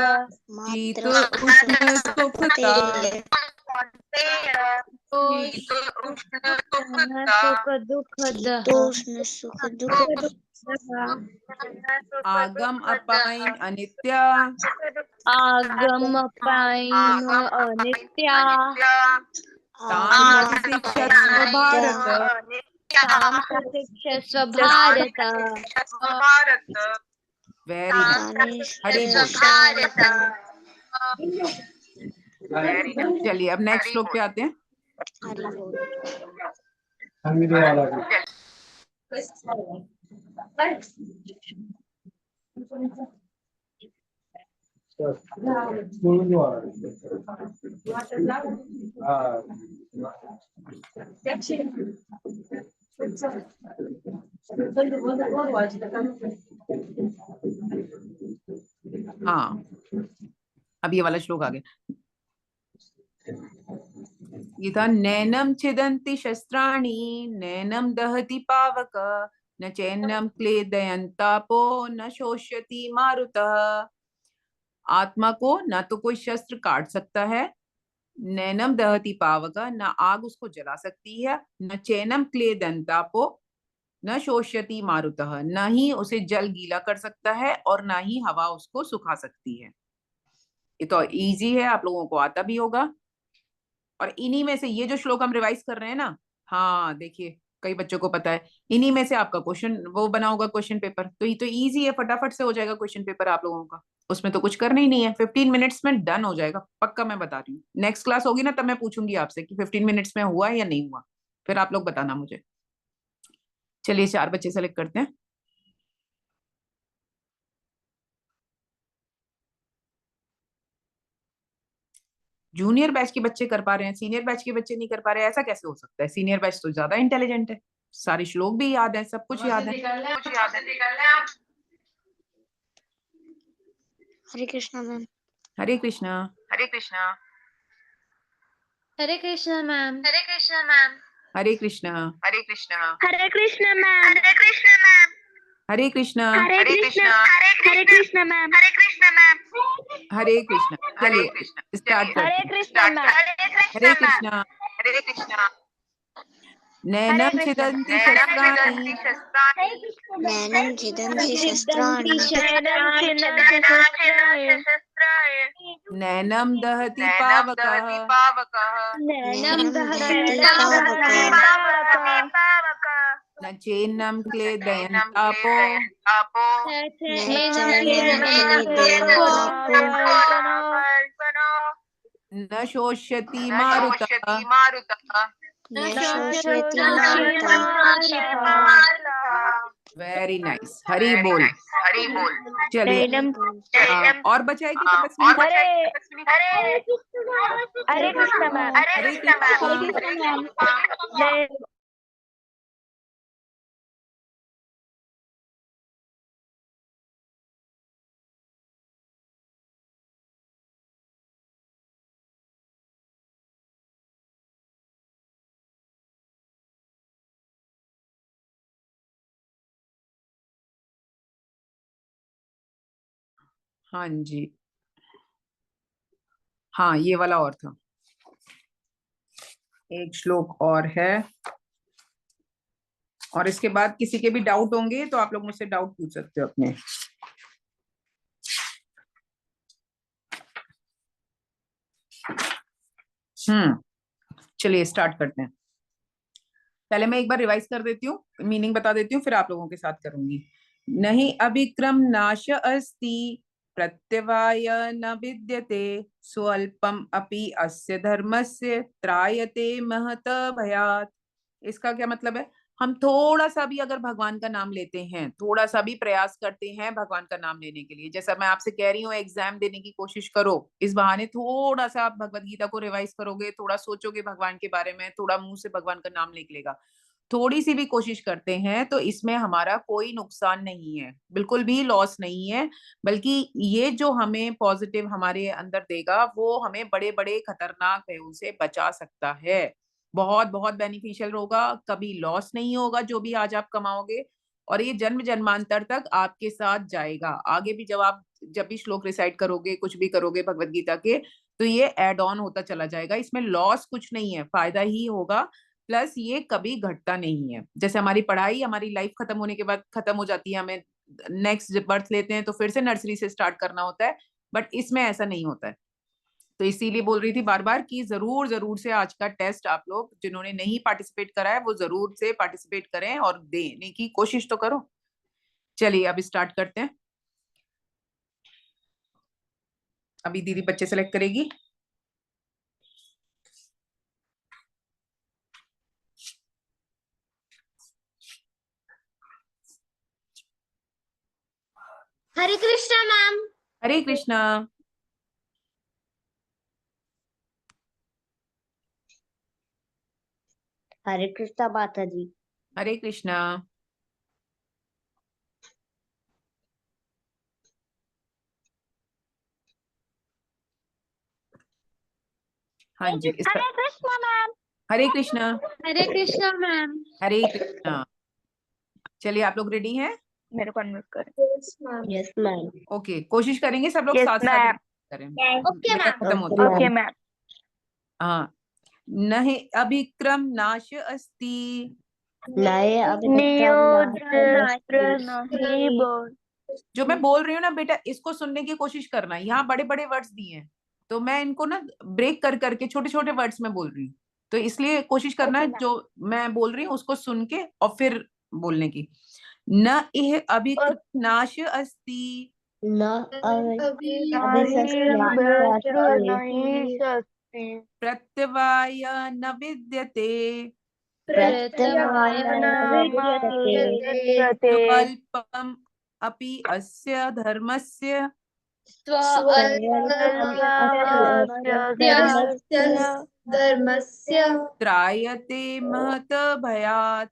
शीत उष्ण सुखता शीतोष्ण सुखद शीतोष्ण सुख दुख आगम अपाइन अनित्य आगम पाइन अनित्या ताम प्रतीक्षस्व भारत। ताम प्रतीक्षस्व भारत। भारत वेरी गुड, हरि बोल। चलिए अब नेक्स्ट श्लोक पे आते हैं। हाँ, अब ये वाला श्लोक आ गया। ये था नैनम छिदन्ति शस्त्राणि नैनम दहति पावक न चैनम क्लेदयन्तापो न शोष्यति मारुतः। आत्मा को ना तो कोई शस्त्र काट सकता है, नैनम दहति पावक न आग उसको जला सकती है, न चैनम क्लेदयन्तापो न शोष्यति मारुतः, न ही उसे जल गीला कर सकता है और ना ही हवा उसको सुखा सकती है। ये तो इजी है, आप लोगों को आता भी होगा। और इन्हीं में से ये जो श्लोक हम रिवाइज कर रहे हैं ना, हाँ देखिए कई बच्चों को पता है, इन्हीं में से आपका क्वेश्चन वो बना होगा क्वेश्चन पेपर। तो ये तो इजी है, फटाफट से हो जाएगा क्वेश्चन पेपर आप लोगों का, उसमें तो कुछ करना ही नहीं है। 15 मिनट्स में डन हो जाएगा पक्का, मैं बता रही हूँ। नेक्स्ट क्लास होगी ना तब मैं पूछूंगी आपसे कि 15 मिनट्स में हुआ या नहीं हुआ, फिर आप लोग बताना मुझे। चलिए 4 बच्चे सेलेक्ट करते हैं। जूनियर बैच के बच्चे कर पा रहे हैं, सीनियर बैच के बच्चे नहीं कर पा रहे, ऐसा कैसे हो सकता है? सीनियर बैच तो ज्यादा इंटेलिजेंट है, सारे श्लोक भी याद है, सब कुछ याद है। हरे कृष्णा मैम। हरे कृष्णा। हरे कृष्णा। हरे कृष्णा मैम। हरे कृष्णा मैम। हरे कृष्णा। हरे कृष्णा। हरे कृष्णा मैम। हरे कृष्णा मैम। हरे कृष्णा। हरे कृष्णा। हरे कृष्णा मैम। हरे कृष्णा मैम। हरे कृष्णा। हरे चलिए कृष्णा। स्टार्ट करते हरे हैं। कृष्णा मैम। हरे कृष्णा। हरे कृष्णा। नैनम छिदन्ति शस्त्राणि नैनम छिदन्ति शस्त्राणि नैनम दहति नैनम दहति पावकः पावकः नैनम दहति पावकः न चैन्नम नैनम क्लेदयन्तापो क्लेदयन्तापो न शोष्यति न मारुतः। शोष्यति मारुतः। न शोष्यति मारुतः। वेरी नाइस, हरि बोल। हरि बोल। चलिए और बचाएगी तपस्विनी? और बचाइए तपस्विनी। हरे कृष्णा मैम। हरे कृष्णा मैम। हाँ जी, हाँ ये वाला और था, एक श्लोक और है। और इसके बाद किसी के भी डाउट होंगे तो आप लोग मुझसे डाउट पूछ सकते हो अपने। चलिए स्टार्ट करते हैं। पहले मैं एक बार रिवाइज कर देती हूँ, मीनिंग बता देती हूँ, फिर आप लोगों के साथ करूंगी। नहीं अभिक्रम नाश अस्ति प्रत्यवाय न विद्यते स्वल्पम अपि अस्य धर्मस्य त्रायते महत भयात्। इसका क्या मतलब है? हम थोड़ा सा भी अगर भगवान का नाम लेते हैं, थोड़ा सा भी प्रयास करते हैं भगवान का नाम लेने के लिए, जैसा मैं आपसे कह रही हूँ एग्जाम देने की कोशिश करो, इस बहाने थोड़ा सा आप भगवत गीता को रिवाइज करोगे, थोड़ा सोचोगे भगवान के बारे में, थोड़ा मुंह से भगवान का नाम निकलेगा, थोड़ी सी भी कोशिश करते हैं तो इसमें हमारा कोई नुकसान नहीं है, बिल्कुल भी लॉस नहीं है। बल्कि ये जो हमें पॉजिटिव हमारे अंदर देगा वो हमें बड़े बड़े खतरनाक भयों से बचा सकता है, बहुत बहुत बेनिफिशियल होगा, कभी लॉस नहीं होगा जो भी आज आप कमाओगे, और ये जन्म जन्मांतर तक आपके साथ जाएगा। आगे भी जब भी श्लोक रिसाइट करोगे, कुछ भी करोगे भगवत गीता के, तो ये एड ऑन होता चला जाएगा, इसमें लॉस कुछ नहीं है, फायदा ही होगा, प्लस ये कभी घटता नहीं है। जैसे हमारी पढ़ाई, हमारी लाइफ खत्म होने के बाद खत्म हो जाती है, हमें नेक्स्ट बर्थ लेते हैं तो फिर से नर्सरी से स्टार्ट करना होता है, बट इसमें ऐसा नहीं होता है। तो इसीलिए बोल रही थी बार बार कि जरूर जरूर से आज का टेस्ट आप लोग जिन्होंने नहीं पार्टिसिपेट करा है वो जरूर से पार्टिसिपेट करें और देने की कोशिश तो करो। चलिए अब स्टार्ट करते हैं। अभी दीदी बच्चे सेलेक्ट करेगी। हरे कृष्णा मैम। हरे कृष्णा। हरे कृष्णा माता जी। हरे कृष्णा। हाँ जी हरे कृष्णा मैम। हरे कृष्णा। हरे कृष्णा मैम। हरे कृष्णा। चलिए आप लोग रेडी हैं? मेरे को अनम्यूट करें। Yes ma'am. ओके, कोशिश करेंगे सब लोग Yes, साथ ma'am. साथ करें। ओके बेटा मैम। खत्म होता है। Okay ma'am. हाँ। नहे अभिक्रम नाश अस्ति। नए जो मैं बोल रही हूँ ना बेटा, इसको सुनने की कोशिश करना। यहाँ बड़े बड़े वर्ड्स दिए हैं तो मैं इनको ना ब्रेक कर करके छोटे छोटे वर्ड्स में बोल रही हूँ, तो इसलिए कोशिश करना Okay, ma'am. जो मैं बोल रही हूँ उसको सुन के और फिर बोलने की। न इह अभिक्रम नाश अस्ति प्रत्यवाय न विद्यते स्वल्पम अपि अस्य धर्मस्य त्रायते महत भयात्।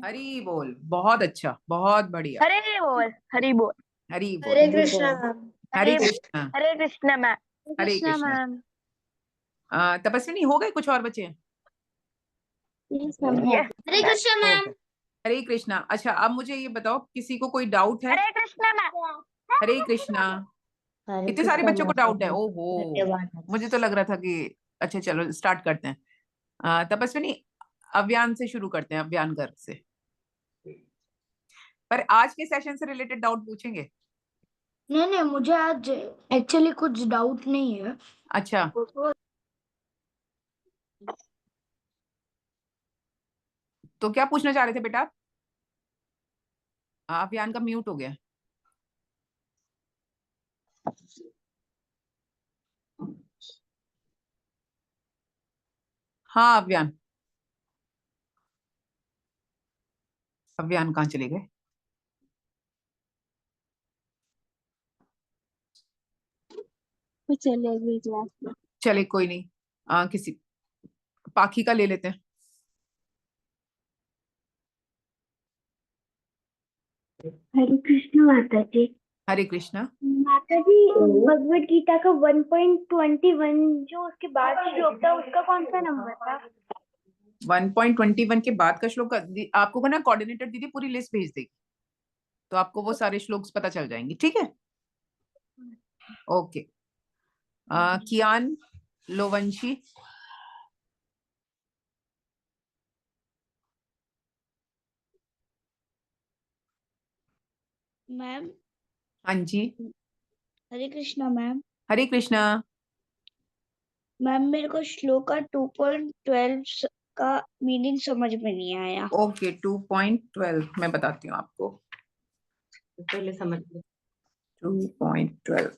हरि बोल। बहुत अच्छा, बहुत बढ़िया। हरे बोल, हरी बोल। हरि बोल। हरे कृष्णा। हरे कृष्णा मैम। हरे कृष्णा कृष्णा। मैम। तपस्विनी हो गए, कुछ और बचे हैं? हरे कृष्णा मैम। Okay. हरे कृष्णा। अच्छा अब मुझे ये बताओ, किसी को कोई डाउट है? हरे कृष्णा मैम। हरे कृष्णा। कितने सारे बच्चों को डाउट है? ओहो, मुझे तो लग रहा था कि अच्छा चलो स्टार्ट करते हैं। तपस्विनी अव्यान से शुरू करते हैं, अव्यान गर्ग से। पर आज के सेशन से रिलेटेड डाउट पूछेंगे? नहीं, मुझे आज एक्चुअली कुछ डाउट नहीं है। अच्छा तो क्या पूछना चाह रहे थे बेटा आप? अव्यान का म्यूट हो गया। हाँ अव्यान, अव्यान कहाँ चले गए? चले कोई नहीं, किसी पाखी का ले लेते हैं। हरे कृष्ण माता जी। हरे कृष्णा। माता जी, भगवत गीता का 1.21 जो उसके बाद श्लोक था उसका कौन सा नंबर था? 1.21 के बाद का श्लोक आपको ना कोऑर्डिनेटर दीदी पूरी लिस्ट भेज देगी, तो आपको वो सारे श्लोक पता चल जाएंगे, ठीक है? ओके। कियान लोवंशी। मैम। हाँ जी। हरे कृष्णा मैम। हरे कृष्णा। मैम मेरे को श्लोक का 2.12 का मीनिंग समझ में नहीं आया। ओके 2.12 मैं बताती हूँ आपको। पहले समझ लो। 2.12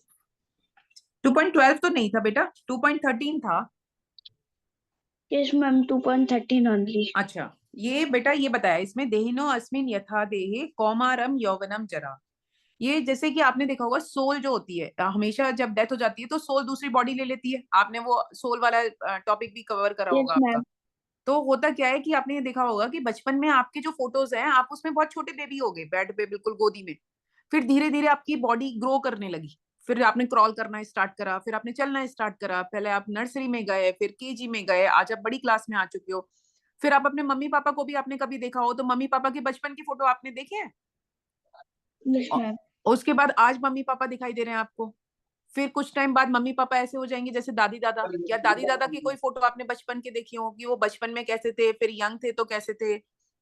2.12 तो नहीं था बेटा, 2.13 था। Yes ma'am, 2.13 only. अच्छा ये बेटा ये बताया इसमें, देहिनो अस्मिन यथा देहे कौमारम यौवनम जरा। ये जैसे कि आपने देखा होगा सोल जो होती है, हमेशा जब डेथ हो जाती है तो सोल दूसरी बॉडी ले लेती है। आपने वो सोल वाला टॉपिक भी कवर करा होगा यस आपका। मैम। तो होता क्या है कि आपने ये देखा होगा कि बचपन में आपके जो फोटोज हैं, आप उसमें बहुत छोटे बेबी हो गए, बेड पे बिल्कुल गोदी में। फिर धीरे धीरे आपकी बॉडी ग्रो करने लगी, फिर आपने क्रॉल करना स्टार्ट करा, फिर आपने चलना स्टार्ट करा, पहले आप नर्सरी में गए, फिर केजी में गए, आज आप बड़ी क्लास में आ चुके हो। फिर आप अपने मम्मी पापा को भी आपने कभी देखा हो, तो मम्मी पापा के बचपन की फोटो आपने देखे हैं? Yes ma'am. उसके बाद आज मम्मी पापा दिखाई दे रहे हैं आपको, फिर कुछ टाइम बाद मम्मी पापा ऐसे हो जाएंगे जैसे दादी दादा, या दादी दादा की कोई फोटो आपने बचपन के देखी हो कि वो बचपन में कैसे थे, फिर यंग थे तो कैसे थे,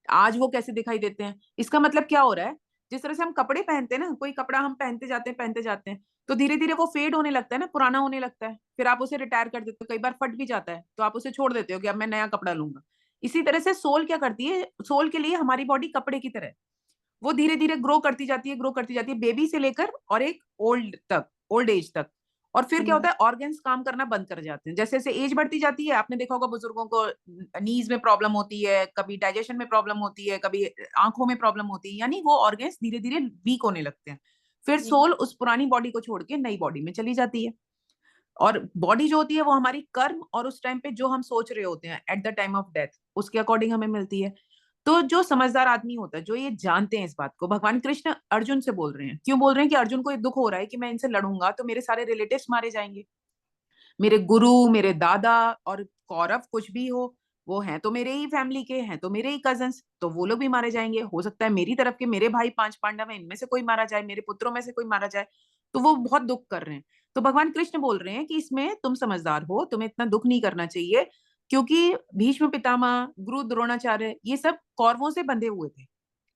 आज वो कैसे दिखाई देते हैं। इसका मतलब क्या हो रहा है, जिस तरह से हम कपड़े पहनते हैं ना, कोई कपड़ा हम पहनते जाते हैं तो धीरे धीरे वो फेड होने लगता है ना, पुराना होने लगता है, फिर आप उसे रिटायर कर देते हो, कई बार फट भी जाता है तो आप उसे छोड़ देते हो कि अब मैं नया कपड़ा लूंगा। इसी तरह से सोल क्या करती है, सोल के लिए हमारी बॉडी कपड़े की तरह है, वो धीरे धीरे ग्रो करती जाती है, ग्रो करती जाती है, बेबी से लेकर और एक ओल्ड एज तक। और फिर क्या होता है, ऑर्गन्स काम करना बंद कर जाते हैं, जैसे जैसे एज बढ़ती जाती है। आपने देखा होगा बुजुर्गों को नीज में प्रॉब्लम होती है, कभी डाइजेशन में प्रॉब्लम होती है, कभी आंखों में प्रॉब्लम होती है, यानी वो ऑर्गन्स धीरे धीरे वीक होने लगते हैं। फिर सोल उस पुरानी बॉडी को छोड़ के नई बॉडी में चली जाती है। और बॉडी जो होती है वो हमारी कर्म और उस टाइम पे जो हम सोच रहे होते हैं at the time of death, उसके अकॉर्डिंग हमें मिलती है। तो जो समझदार आदमी होता है, जो ये जानते हैं इस बात को, भगवान कृष्ण अर्जुन से बोल रहे हैं, क्यों बोल रहे हैं कि अर्जुन को ये दुख हो रहा है कि मैं इनसे लड़ूंगा तो मेरे सारे रिलेटिव्स मारे जाएंगे, मेरे गुरु, मेरे दादा और कौरव कुछ भी हो, वो हैं तो मेरे ही फैमिली के, हैं तो मेरे ही कजन्स, तो वो लोग भी मारे जाएंगे, हो सकता है मेरी तरफ के मेरे भाई 5 पांडव हैं, इनमें से कोई मारा जाए, मेरे पुत्रों में से कोई मारा जाए, तो वो बहुत दुख कर रहे हैं। तो भगवान कृष्ण बोल रहे हैं कि इसमें तुम समझदार हो, तुम्हें इतना दुख नहीं करना चाहिए, क्योंकि भीष्म पितामह, गुरु द्रोणाचार्य, ये सब कौरवों से बंधे हुए थे।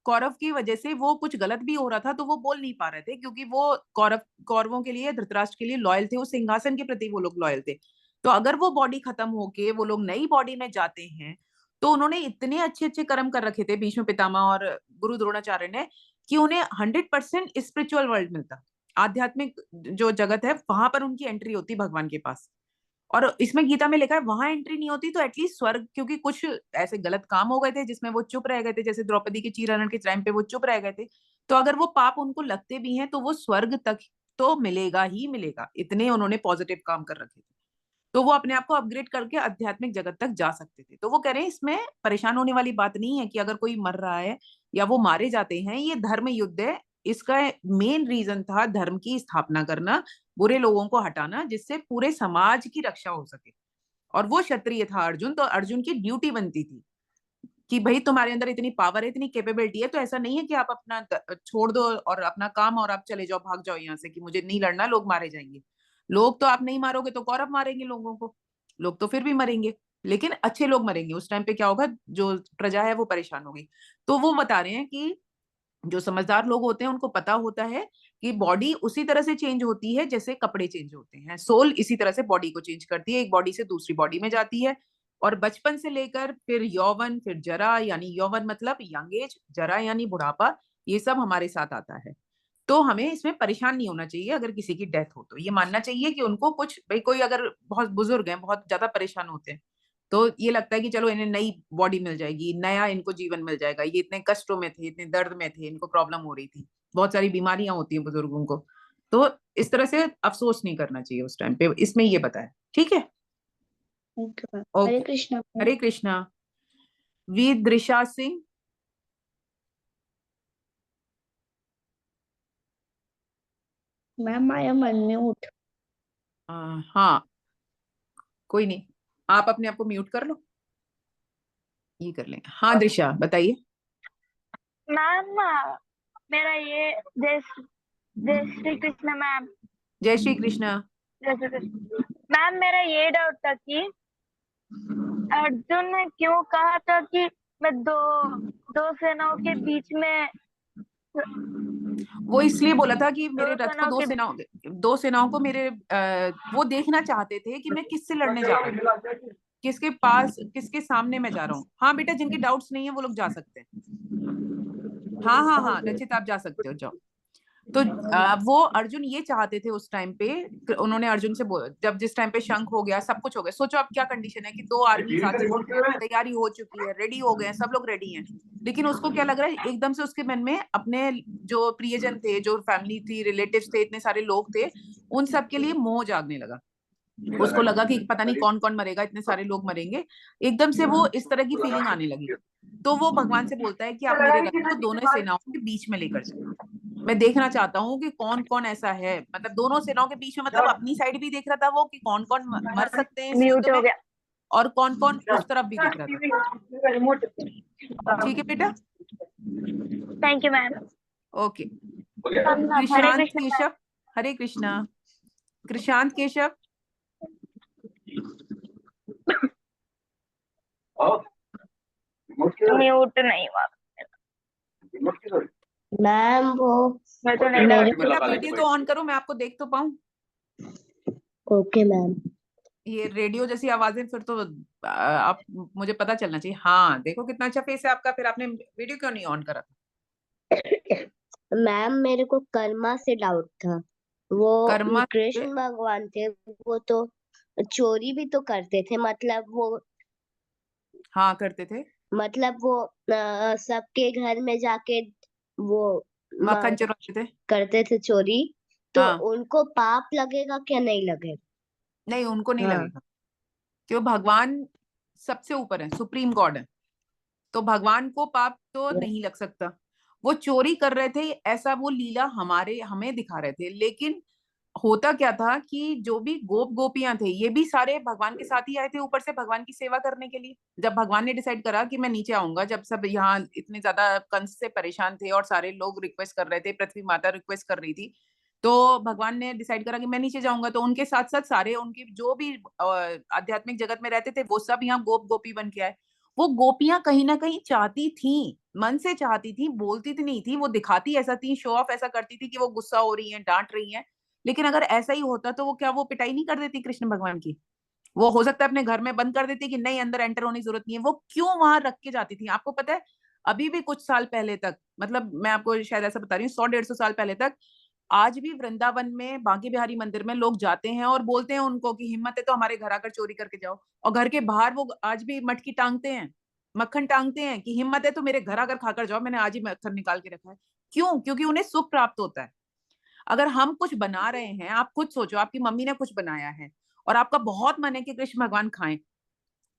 कौरव की वजह से वो कुछ गलत भी हो रहा था तो वो बोल नहीं पा रहे थे, क्योंकि वो कौरवों के लिए, धृतराष्ट्र के लिए लॉयल थे, वो सिंहासन के प्रति वो लोग लॉयल थे। तो अगर वो बॉडी खत्म होके वो लोग नई बॉडी में जाते हैं, तो उन्होंने इतने अच्छे अच्छे कर्म कर रखे थे भीष्म पितामह और गुरु द्रोणाचार्य ने, कि उन्हें 100% स्पिरिचुअल वर्ल्ड मिलता, आध्यात्मिक जो जगत है वहां पर उनकी एंट्री होती भगवान के पास। और इसमें गीता में लिखा है वहां एंट्री नहीं होती तो एटलीस्ट स्वर्ग, क्योंकि कुछ ऐसे गलत काम हो गए थे जिसमें वो चुप रह गए थे, जैसे द्रौपदी के चीरहरण के टाइम पे वो चुप रह गए थे, तो अगर वो पाप उनको लगते भी हैं तो वो स्वर्ग तक तो मिलेगा ही मिलेगा, इतने उन्होंने पॉजिटिव काम कर रखे थे। तो वो अपने आप को अपग्रेड करके आध्यात्मिक जगत तक जा सकते थे। तो वो कह रहे हैं इसमें परेशान होने वाली बात नहीं है कि अगर कोई मर रहा है या वो मारे जाते हैं, ये धर्म युद्ध है। इसका मेन रीजन था धर्म की स्थापना करना, बुरे लोगों को हटाना, जिससे पूरे समाज की रक्षा हो सके। और वो क्षत्रिय था अर्जुन, तो अर्जुन की ड्यूटी बनती थी कि भाई तुम्हारे अंदर इतनी पावर है, इतनी कैपेबिलिटी है, तो ऐसा नहीं है कि आप अपना छोड़ दो और अपना काम और आप चले जाओ, भाग जाओ यहाँ से कि मुझे नहीं लड़ना, लोग मारे जाएंगे। लोग तो आप नहीं मारोगे तो कौरव मारेंगे लोगों को, लोग तो फिर भी मरेंगे, लेकिन अच्छे लोग मरेंगे। उस टाइम पे क्या होगा, जो प्रजा है वो परेशान होगी। तो वो बता रहे हैं कि जो समझदार लोग होते हैं उनको पता होता है कि बॉडी उसी तरह से चेंज होती है जैसे कपड़े चेंज होते हैं, सोल इसी तरह से बॉडी को चेंज करती है, एक बॉडी से दूसरी बॉडी में जाती है। और बचपन से लेकर फिर यौवन, फिर जरा, यानी यौवन मतलब यंग एज, जरा यानी बुढ़ापा, ये सब हमारे साथ आता है। तो हमें इसमें परेशान नहीं होना चाहिए। अगर किसी की डेथ हो तो ये मानना चाहिए कि उनको कुछ, भाई कोई अगर बहुत बुजुर्ग हैं, बहुत ज्यादा परेशान होते हैं, तो ये लगता है कि चलो इन्हें नई बॉडी मिल जाएगी, नया इनको जीवन मिल जाएगा, ये इतने कष्टों में थे, इतने दर्द में थे, इनको प्रॉब्लम हो रही थी, बहुत सारी बीमारियां होती हैं बुजुर्गों को, तो इस तरह से अफसोस नहीं करना चाहिए उस टाइम पे। इसमें ये बताया, ठीक है? Okay ma'am, okay, Hare Krishna ma'am. Hare Krishna. V Drisha Singh, ma'am I am unmute. हाँ कोई नहीं, आप अपने आप को म्यूट कर लो, ये कर लेंगे। हाँ दृशा बताइए। मैम मेरा ये जय श्री कृष्ण मैम। जय श्री कृष्णा। जय श्री कृष्ण मैम, मेरा ये डाउट था कि अर्जुन ने क्यों कहा था कि मैं दो सेनाओं के बीच में, वो इसलिए बोला था कि मेरे दो रथ को सेनाओं दो सेनाओं को मेरे वो देखना चाहते थे कि मैं किससे लड़ने जा रहा हूँ, किसके पास, किसके सामने मैं जा रहा हूँ। हाँ बेटा, जिनके डाउट्स नहीं है वो लोग जा सकते हैं। हाँ हाँ हाँ रचित, आप जा सकते हो, जाओ। तो वो अर्जुन ये चाहते थे उस टाइम पे, उन्होंने अर्जुन से जब जिस टाइम पे शंख हो गया, सब कुछ हो गया, सोचो अब क्या कंडीशन है कि 2 आर्मी आ चुकी है, तैयारी हो चुकी है, रेडी हो गए हैं, सब लोग रेडी हैं, लेकिन उसको क्या लग रहा है, एकदम से उसके मन में अपने जो प्रियजन थे, जो फैमिली थी, रिलेटिव्स थे, इतने सारे लोग थे, उन सब के लिए मोह जागने लगा। उसको लगा कि पता नहीं कौन कौन मरेगा, इतने सारे लोग मरेंगे, एकदम से वो इस तरह की फीलिंग आने लगी। तो वो भगवान से बोलता है कि आप मेरे रथ को दोनों सेनाओं के बीच में लेकर चलो, मैं देखना चाहता हूँ कि कौन कौन ऐसा है, मतलब दोनों सेनाओं के बीच में, मतलब अपनी साइड भी देख रहा था वो कि कौन कौन मर सकते हैं इस युद्ध म्यूट हो में, गया। और कौन कौन उस तरफ भी देख रहा था। ठीक है बेटा, thank you ma'am. Okay. Hare Krishant Krishna Keshav, Hare Krishna. Krishant Keshav, mute नहीं हुआ। मैम वो मैं तो नहीं मेरे डाल बेटा वीडियो तो ऑन करो, मैं आपको देख तो पाऊं। Okay ma'am. ये रेडियो जैसी आवाजें फिर तो आप, मुझे पता चलना चाहिए। हाँ देखो कितना अच्छा फेस है आपका, फिर आपने वीडियो क्यों नहीं ऑन करा? मैम मेरे को कर्मा से डाउट था। वो कर्मा से? कृष्ण भगवान थे, वो तो चोरी भी तो करते थे, हाँ करते थे, मतलब वो सबके घर में जाके वो मक्खन म- चुराते थे। करते थे चोरी। तो हाँ उनको पाप लगेगा क्या नहीं लगेगा? नहीं, उनको नहीं हाँ लगेगा, क्यों? भगवान सबसे ऊपर है, सुप्रीम गॉड है, तो भगवान को पाप तो नहीं लग सकता। वो चोरी कर रहे थे ऐसा वो लीला हमारे हमें दिखा रहे थे, लेकिन होता क्या था कि जो भी गोप गोपियां थे ये भी सारे भगवान के साथ ही आए थे ऊपर से भगवान की सेवा करने के लिए। जब भगवान ने डिसाइड करा कि मैं नीचे आऊंगा, जब सब यहाँ इतने ज्यादा कंस से परेशान थे और सारे लोग रिक्वेस्ट कर रहे थे, पृथ्वी माता रिक्वेस्ट कर रही थी, तो भगवान ने डिसाइड करा कि मैं नीचे जाऊंगा। तो उनके साथ साथ सारे उनकी जो भी आध्यात्मिक जगत में रहते थे वो सब यहाँ गोप गोपी बन के आए। वो गोपियां कहीं ना कहीं चाहती थी, मन से चाहती थी, बोलती तो नहीं थी, वो दिखाती ऐसा थी, शो ऑफ ऐसा करती थी कि वो गुस्सा हो रही है, डांट रही है। लेकिन अगर ऐसा ही होता तो वो क्या वो पिटाई नहीं कर देती कृष्ण भगवान की? वो हो सकता है अपने घर में बंद कर देती कि नहीं अंदर एंटर होने की जरूरत नहीं है। वो क्यों वहां रख के जाती थी? आपको पता है अभी भी कुछ साल पहले तक, मतलब मैं आपको शायद ऐसा बता रही हूँ, 100-150 साल पहले तक आज भी वृंदावन में बांके बिहारी मंदिर में लोग जाते हैं और बोलते हैं उनको कि हिम्मत है तो हमारे घर आकर चोरी करके जाओ। और घर के बाहर वो आज भी मटकी टांगते हैं, मक्खन टांगते हैं कि हिम्मत है तो मेरे घर आकर खाकर जाओ, मैंने आज ही मक्खन निकाल के रखा है। क्यों? क्योंकि उन्हें सुख प्राप्त होता है। अगर हम कुछ बना रहे हैं, आप खुद सोचो, आपकी मम्मी ने कुछ बनाया है और आपका बहुत मन है कि कृष्ण भगवान खाएं,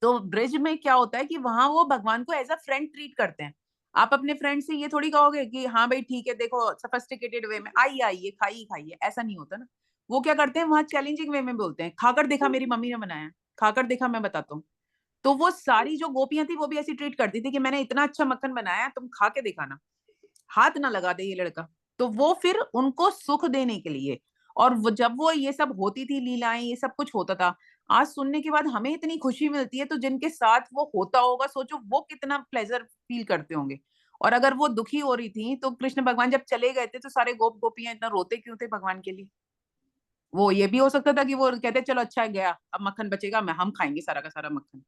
तो ब्रिज में क्या होता है कि वहां वो भगवान को एज अ फ्रेंड ट्रीट करते हैं। आप अपने फ्रेंड से ये थोड़ी कहोगे कि हाँ भाई ठीक है, देखो सफिस्टिकेटेड वे में आइए आइए खाइए खाइए, ऐसा नहीं होता ना। वो क्या करते हैं, वहां चैलेंजिंग वे में बोलते हैं, खाकर देखा मेरी मम्मी ने बनाया, खाकर देखा मैं बताता हूँ। तो वो सारी जो गोपियां थी वो भी ऐसी ट्रीट करती थी कि मैंने इतना अच्छा मक्खन बनाया, तुम खा के दिखाना, हाथ ना लगा दे ये लड़का। तो वो फिर उनको सुख देने के लिए, और वो जब वो ये सब होती थी लीलाएं, ये सब कुछ होता था, आज सुनने के बाद हमें इतनी खुशी मिलती है, तो जिनके साथ वो होता होगा सोचो वो कितना प्लेजर फील करते होंगे। और अगर वो दुखी हो रही थी तो कृष्ण भगवान जब चले गए थे तो सारे गोप गोपियां इतना रोते क्यों थे भगवान के लिए? वो ये भी हो सकता था कि वो कहते चलो अच्छा गया, अब मक्खन बचेगा, मैं हम खाएंगे सारा का सारा मक्खन।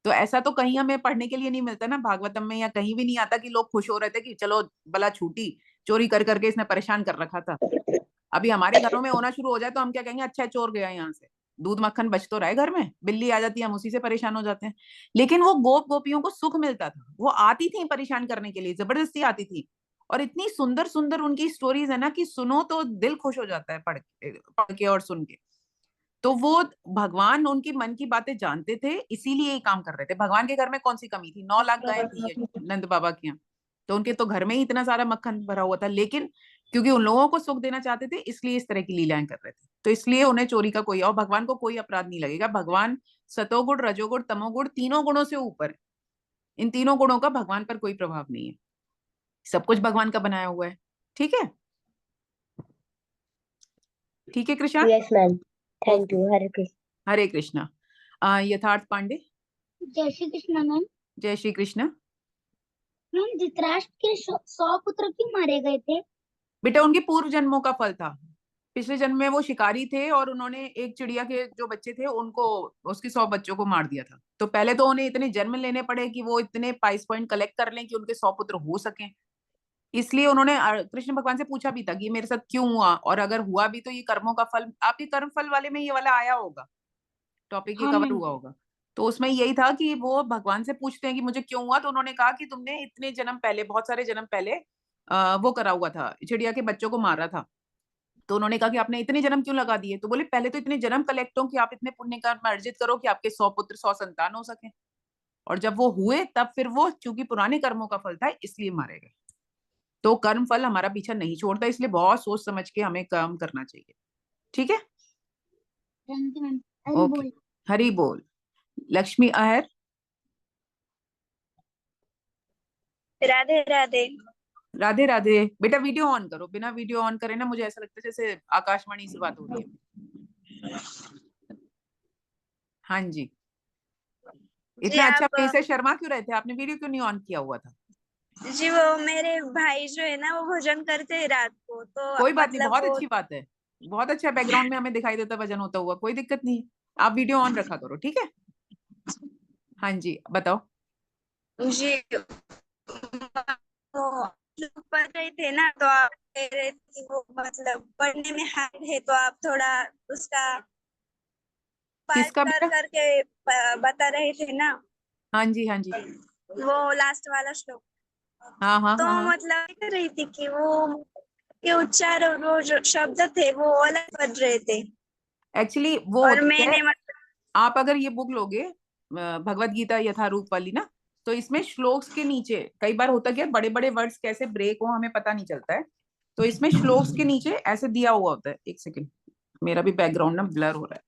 तो ऐसा तो कहीं हमें पढ़ने के लिए नहीं मिलता ना भागवतम में, या कहीं भी नहीं आता कि लोग खुश हो रहे थे कि चलो बला छूटी, चोरी कर करके इसने परेशान कर रखा था। अभी हमारे घरों में होना शुरू हो जाए तो हम क्या कहेंगे, अच्छा है, चोर गया यहाँ से, दूध मक्खन बच तो रहा है घर में, बिल्ली आ जाती है हम उसी से परेशान हो जाते हैं। लेकिन वो गोप गोपियों को सुख मिलता था, वो आती थी परेशान करने के लिए, जबरदस्ती आती थी। और इतनी सुंदर सुंदर उनकी स्टोरीज है ना कि सुनो तो दिल खुश हो जाता है पढ़ के और सुन के। तो वो भगवान उनकी मन की बातें जानते थे, इसीलिए ये काम कर रहे थे। भगवान के घर में कौन सी कमी थी, 9 लाख गायें थी ये नंद बाबा की यहाँ, तो उनके तो घर में ही इतना सारा मक्खन भरा हुआ था, लेकिन क्योंकि उन लोगों को सुख देना चाहते थे इसलिए इस तरह की लीलाएं कर रहे थे। तो इसलिए उन्हें चोरी का कोई, और भगवान को कोई अपराध नहीं लगेगा। भगवान सतोगुण रजोगुण तमोगुण तीनों गुणों से ऊपर है, इन तीनों गुणों का भगवान पर कोई प्रभाव नहीं है, सब कुछ भगवान का बनाया हुआ है। ठीक है, ठीक है Krishna. Yes ma'am, thank okay, you. Hare Krishna. Hare Krishna. Yatharth Pandey, जय श्री कृष्ण मैम। जय श्री कृष्ण। मैम धृतराष्ट्र के 100 पुत्र क्यों मारे गए थे? बेटा उनके पूर्व जन्मों का फल था। पिछले जन्म में वो शिकारी थे और उन्होंने एक चिड़िया के जो बच्चे थे उनको, उसके 100 बच्चों को मार दिया था। तो पहले तो उन्हें इतने जन्म लेने पड़े कि वो इतने पाइस पॉइंट कलेक्ट कर लें कि उनके 100 पुत्र हो सकें। इसलिए उन्होंने कृष्ण भगवान से पूछा भी था कि ये मेरे साथ क्यों हुआ, और अगर हुआ भी तो ये कर्मों का फल, आपके कर्म फल वाले में ये वाला आया होगा, टॉपिक ये हाँ कवर मैम। हुआ होगा। तो उसमें यही था कि वो भगवान से पूछते हैं कि मुझे क्यों हुआ, तो उन्होंने कहा कि तुमने इतने जन्म पहले, बहुत सारे जन्म पहले वो करा हुआ था, चिड़िया के बच्चों को मारा था। तो उन्होंने कहा कि आपने इतने जन्म क्यों लगा दिए? तो बोले पहले तो इतने जन्म कलेक्ट हो कि आप इतने पुण्य कर्म अर्जित करो कि आपके 100 पुत्र 100 संतान हो सके। और जब वो हुए तब फिर वो चूंकि पुराने कर्मों का फल था इसलिए मारे गए। तो कर्म फल हमारा पीछा नहीं छोड़ता, इसलिए बहुत सोच समझ के हमें काम करना चाहिए। ठीक है, thank you ma'am. Hari okay, बोल। हरी बोल। लक्ष्मी अहर, राधे राधे। राधे राधे। बेटा वीडियो ऑन करो, बिना वीडियो ऑन करे ना मुझे ऐसा लगता है जैसे आकाशवाणी से बात हो रही है। हाँ जी, जी इतना अच्छा आप फेस है, शर्मा क्यों रहे थे? आपने वीडियो क्यों नहीं ऑन किया हुआ था? जी वो मेरे भाई जो है ना वो भोजन करते हैं रात को, तो कोई बात नहीं, मतलब बहुत वो अच्छी बात है, बहुत अच्छा बैकग्राउंड में हमें दिखाई देता भजन होता हुआ, कोई दिक्कत नहीं है। आप वीडियो ऑन रखा करो, ठीक है? हाँ जी बताओ। जी वो लोग पढ़ रहे थे ना, तो आप कह रहे थे कि वो मतलब पढ़ने में हार्ड है, तो आप थोड़ा उसका पार्ट किसका कर बेटा? करके बता रहे थे ना, हाँ जी हाँ जी। वो लास्ट वाला श्लोक। हाँ हाँ तो हाँ हाँ। मतलब कह रही थी कि वो के उच्चार और वो जो शब्द थे वो अलग पढ़ रहे थे, एक्चुअली वो और होती है, मैंने मतलब आप अगर ये बुक लोगे भगवत गीता यथारूप वाली ना, तो इसमें श्लोक्स के नीचे कई बार होता क्या, बड़े बड़े वर्ड्स कैसे ब्रेक हो हमें पता नहीं चलता है, तो इसमें श्लोक्स के नीचे ऐसे दिया हुआ होता है। एक सेकंड, मेरा भी बैकग्राउंड ना ब्लर हो रहा है,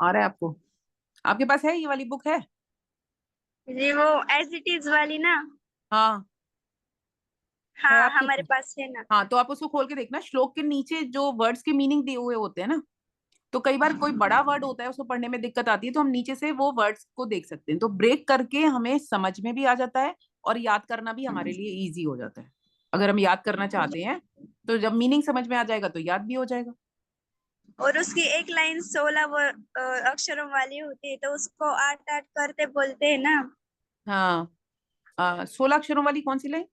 आ रहा है आपको? आपके पास है ये वाली बुक है? जी वो एज इट इज वाली ना, हाँ है हाँ आपके हमारे पास? पास है ना। हाँ तो आप उसको खोल के देखना, श्लोक के नीचे जो वर्ड्स के मीनिंग दिए हुए होते हैं ना, तो कई बार कोई बड़ा वर्ड होता है उसको पढ़ने में दिक्कत आती है, तो हम नीचे से वो वर्ड्स को देख सकते हैं, तो ब्रेक करके हमें समझ में भी आ जाता है और याद करना भी हमारे लिए इजी हो जाता है। अगर हम याद करना चाहते हैं तो जब मीनिंग समझ में आ जाएगा तो याद भी हो जाएगा। और उसकी एक लाइन 16 अक्षरों वाली होती है, तो उसको 8-8 करते बोलते हैं ना। हाँ 16 अक्षरों वाली कौन सी लाइन?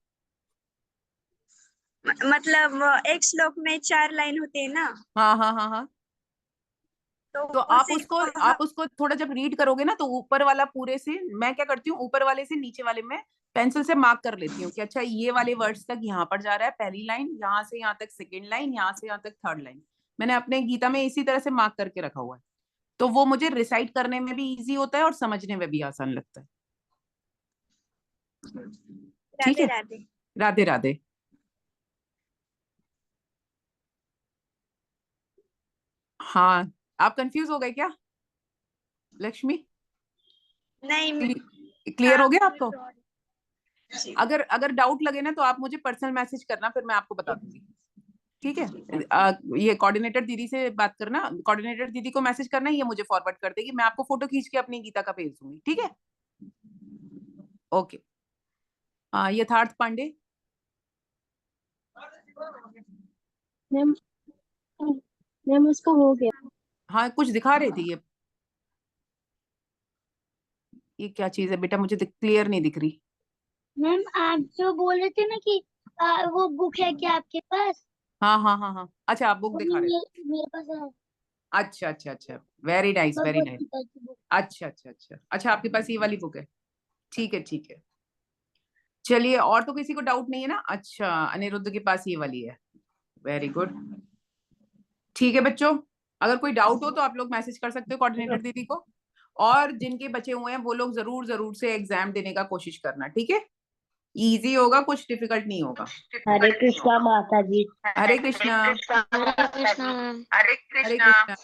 मतलब एक श्लोक में 4 लाइन होती है ना, हाँ हाँ हाँ हाँ। तो तो उसी आप उसको थोड़ा जब रीड करोगे ना, तो ऊपर वाला पूरे से, मैं क्या करती हूँ ऊपर वाले से नीचे वाले में पेंसिल से मार्क कर लेती हूँ कि अच्छा ये वाले वर्ड्स तक यहाँ पर जा रहा है, पहली लाइन, यहाँ से यहाँ तक सेकेंड लाइन, यहाँ से यहाँ तक थर्ड लाइन। मैंने अपने गीता में इसी तरह से मार्क करके रखा हुआ है, तो वो मुझे रिसाइट करने में भी इजी होता है और समझने में भी आसान लगता है। ठीक राधे है, राधे। राधे राधे। हाँ आप कंफ्यूज हो गए क्या लक्ष्मी? नहीं क्लियर हाँ, हो गया आपको? जी। अगर अगर डाउट लगे ना तो आप मुझे पर्सनल मैसेज करना, फिर मैं आपको बता दूंगी, ठीक है? ये कोऑर्डिनेटर दीदी से बात करना, कोऑर्डिनेटर दीदी को मैसेज करना, ये मुझे फॉरवर्ड कर देगी, मैं आपको फोटो खींच के अपनी गीता का भेज दूंगी, ठीक है? ओके। यथार्थ पांडे। मैम मैम उसका हो गया। हाँ कुछ दिखा रही थी ये क्या चीज है बेटा, मुझे क्लियर नहीं दिख रही। मैम आप जो बोल रहे थे ना कि वो बुक है क्या आपके पास? हाँ हाँ हाँ हाँ, अच्छा आप बुक वो दिखा रहे थे? मेरे पास है। अच्छा अच्छा अच्छा, वेरी नाइस वेरी भगवत नाइस। गीता की बुक। अच्छा अच्छा अच्छा अच्छा, आपके पास ये वाली बुक है, ठीक है ठीक है। चलिए, और तो किसी को डाउट नहीं है ना? अच्छा अनिरुद्ध के पास ये वाली है, वेरी गुड। ठीक है बच्चों, अगर कोई डाउट हो तो आप लोग मैसेज कर सकते हो कोऑर्डिनेटर दीदी को, और जिनके बचे हुए हैं वो लोग जरूर जरूर से एग्जाम देने का कोशिश करना, ठीक है? इजी होगा, कुछ डिफिकल्ट नहीं होगा। हरे कृष्णा माता जी। हरे कृष्णा। हरे कृष्णा मैम। हरे कृष्णा।